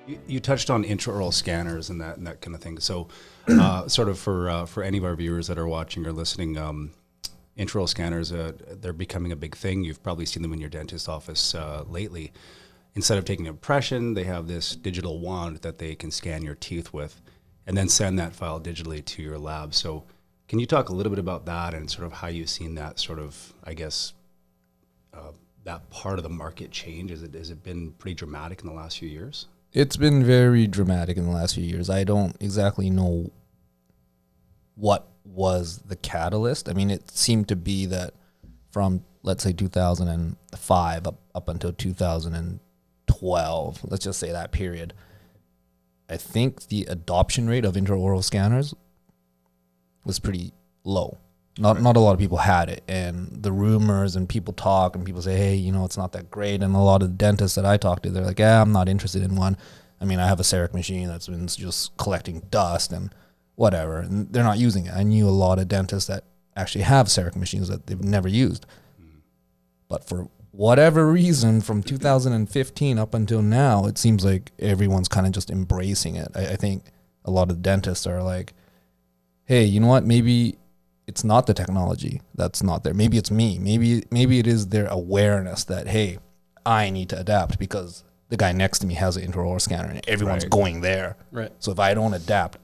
You touched on intraoral scanners and that kind of thing. So, sort of for any of our viewers that are watching or listening, intraoral scanners, they're becoming a big thing. You've probably seen them in your dentist office lately. Instead of taking an impression, they have this digital wand that they can scan your teeth with and then send that file digitally to your lab. So can you talk a little bit about that and sort of how you've seen that sort of, I guess, that part of the market change? Has it been pretty dramatic in the last few years? It's been very dramatic in the last few years. I don't exactly know what was the catalyst. I mean, it seemed to be that from, let's say, 2005 up until 2012, let's just say that period, I think the adoption rate of intraoral scanners was pretty low. Not a lot of people had it, and the rumors and people talk and people say, hey, it's not that great. And a lot of the dentists that I talk to, they're like, I'm not interested in one. I mean, I have a CEREC machine that's been just collecting dust and whatever, and they're not using it. I knew a lot of dentists that actually have CEREC machines that they've never used. But for whatever reason, from 2015 up until now, it seems like everyone's kind of just embracing it. I think a lot of dentists are like, hey, you know what, maybe it's not the technology that's not there. Maybe it's me. Maybe it is their awareness that, hey, I need to adapt because the guy next to me has an intraoral scanner and everyone's going there. Right. So if I don't adapt,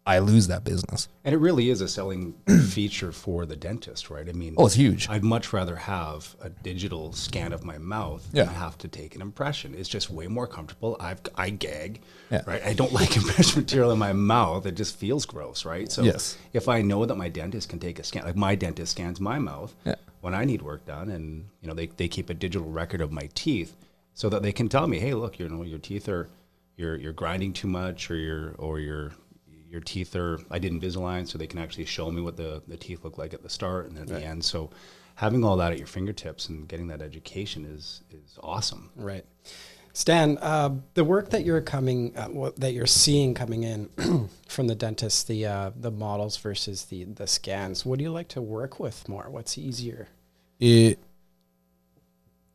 I lose that business. And it really is a selling feature for the dentist, right? I mean, it's huge. I'd much rather have a digital scan of my mouth than have to take an impression. It's just way more comfortable. I gag, right? I don't like impression material in my mouth. It just feels gross, right? So if I know that my dentist can take a scan, like my dentist scans my mouth when I need work done, and they keep a digital record of my teeth so that they can tell me, hey, look, your teeth are you're grinding too much, or your teeth are, I did Invisalign, so they can actually show me what the teeth look like at the start and at the end. So having all that at your fingertips and getting that education is awesome. Right. Stan, the work that you're seeing coming in from the dentists, the models versus the scans, what do you like to work with more? What's easier? It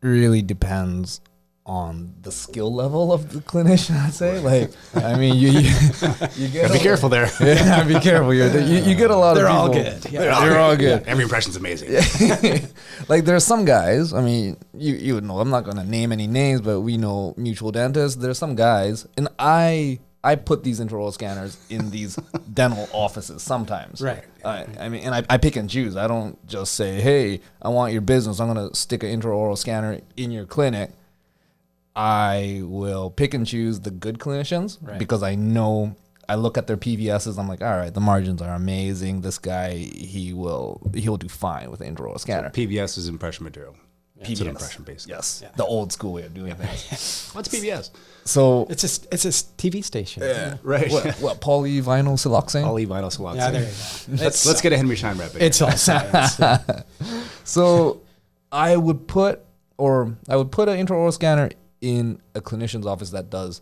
really depends on the skill level of the clinician, I'd say. Like, I mean, you get be careful there. Yeah, be careful. You get a lot They're of people. all good. Yeah. They're all good. Yeah, every impression's amazing. Like, there's some guys, I mean, you would know, I'm not going to name any names, but we know mutual dentists. There's some guys, and I put these intraoral scanners in these dental offices sometimes. Right. I mean, and I pick and choose. I don't just say, hey, I want your business, I'm going to stick an intraoral scanner in your clinic. I will pick and choose the good clinicians because I know, I look at their PVSs, I'm like, all right, the margins are amazing. This guy, he'll do fine with an intraoral scanner. So PBS is impression material. PBS. It's an impression based. Yes. Yeah. The old school way of doing things. What's PBS? So it's a TV station. Yeah. Right. What polyvinyl siloxane? Polyvinyl siloxane. Yeah, there you go. Let's get a Henry Schein rep. It's all science. So I would put an intraoral scanner in a clinician's office that does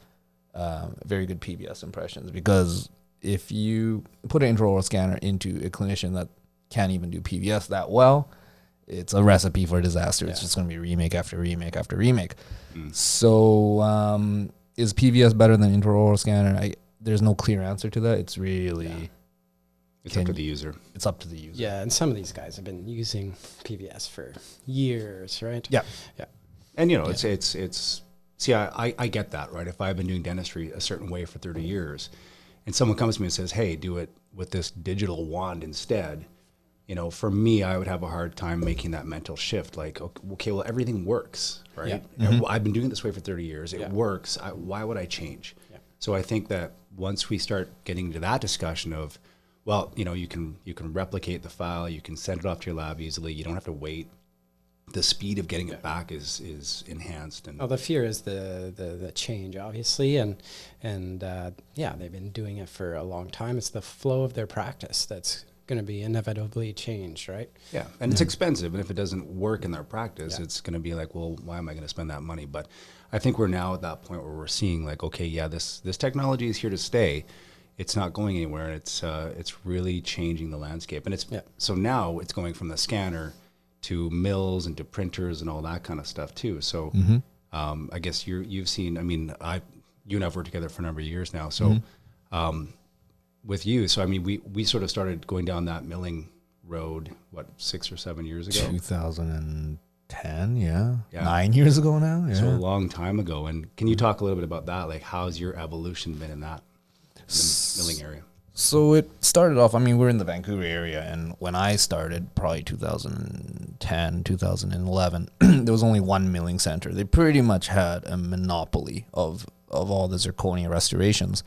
very good PBS impressions, because if you put an intraoral scanner into a clinician that can't even do PBS that well, it's a recipe for disaster. It's just going to be remake after remake after remake. So is PBS better than intraoral scanner? There's no clear answer to that. It's really... It's up to the user. It's up to the user. Yeah, and some of these guys have been using PBS for years, right? Yeah. Yeah. And, it's see, I get that, right? If I've been doing dentistry a certain way for 30 years and someone comes to me and says, hey, do it with this digital wand instead, for me, I would have a hard time making that mental shift. Like, okay, well, everything works, right? Yeah. Mm-hmm. I've been doing it this way for 30 years. It works. Why would I change? Yeah. So I think that once we start getting into that discussion of, well, you can replicate the file, you can send it off to your lab easily, you don't have to wait. The speed of getting it back is enhanced. And the fear is the change, obviously, and they've been doing it for a long time. It's the flow of their practice that's going to be inevitably changed, right? Yeah, and it's expensive, and if it doesn't work in their practice, it's going to be like, well, why am I going to spend that money? But I think we're now at that point where we're seeing like, okay, yeah, this technology is here to stay. It's not going anywhere, and it's really changing the landscape. And so now it's going from the scanner to mills and to printers and all that kind of stuff too. So I guess you've seen, I mean, you and I've worked together for a number of years now. So with you, so I mean, we sort of started going down that milling road, what, 6 or 7 years ago? 2010, yeah. 9 years ago now. Yeah. So a long time ago. And can you talk a little bit about that? Like, how's your evolution been in that in the milling area? So it started off, I mean, we're in the Vancouver area, and when I started, probably 2010, 2011, there was only one milling center. They pretty much had a monopoly of all the zirconia restorations.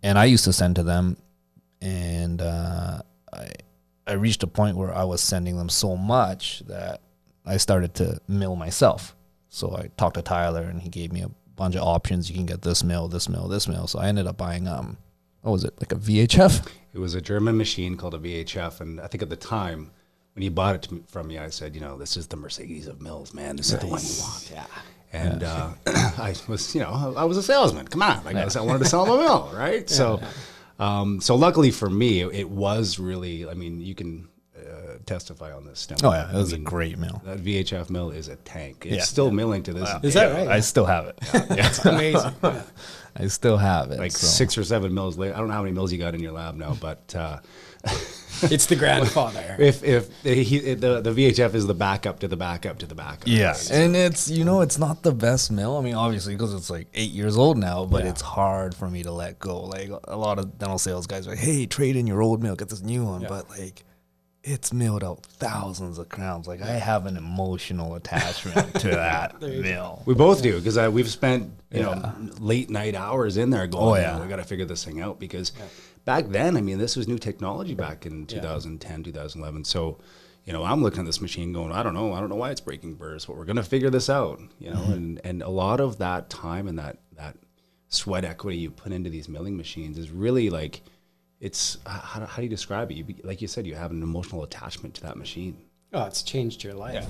And I used to send to them, and I reached a point where I was sending them so much that I started to mill myself. So I talked to Tyler, and he gave me a bunch of options. You can get this mill, this mill, this mill. So I ended up buying what was it, like a VHF? It was a German machine called a VHF, and I think at the time when he bought it from me, I said, this is the Mercedes of mills, man. This is the one you want. Yeah. And I was, I was a salesman. Come on, I guess I wanted to sell him a mill, right? So luckily for me, it was really. I mean, you can testify on this. Oh yeah, it was a great mill. That VHF mill is a tank. It's still milling to this day. Is that right? I still have it. That's amazing. I still have it. Like 6 or 7 mills later. I don't know how many mills you got in your lab now, but it's the grandfather. If the VHF is the backup to the backup to the backup. Yeah, right? and it's it's not the best mill. I mean, obviously because it's like 8 years old now, but it's hard for me to let go. Like a lot of dental sales guys are like, hey, trade in your old mill, get this new one. But like, it's milled out thousands of crowns. Like I have an emotional attachment to that mill. We both do, because we've spent late night hours in there going, we got to figure this thing out, because back then, I mean, this was new technology back in 2010, 2011. So, I'm looking at this machine going, I don't know why it's breaking burrs, but we're going to figure this out, and a lot of that time and that sweat equity you put into these milling machines is really like, it's, how do you describe it? Like you said, you have an emotional attachment to that machine. Oh, it's changed your life.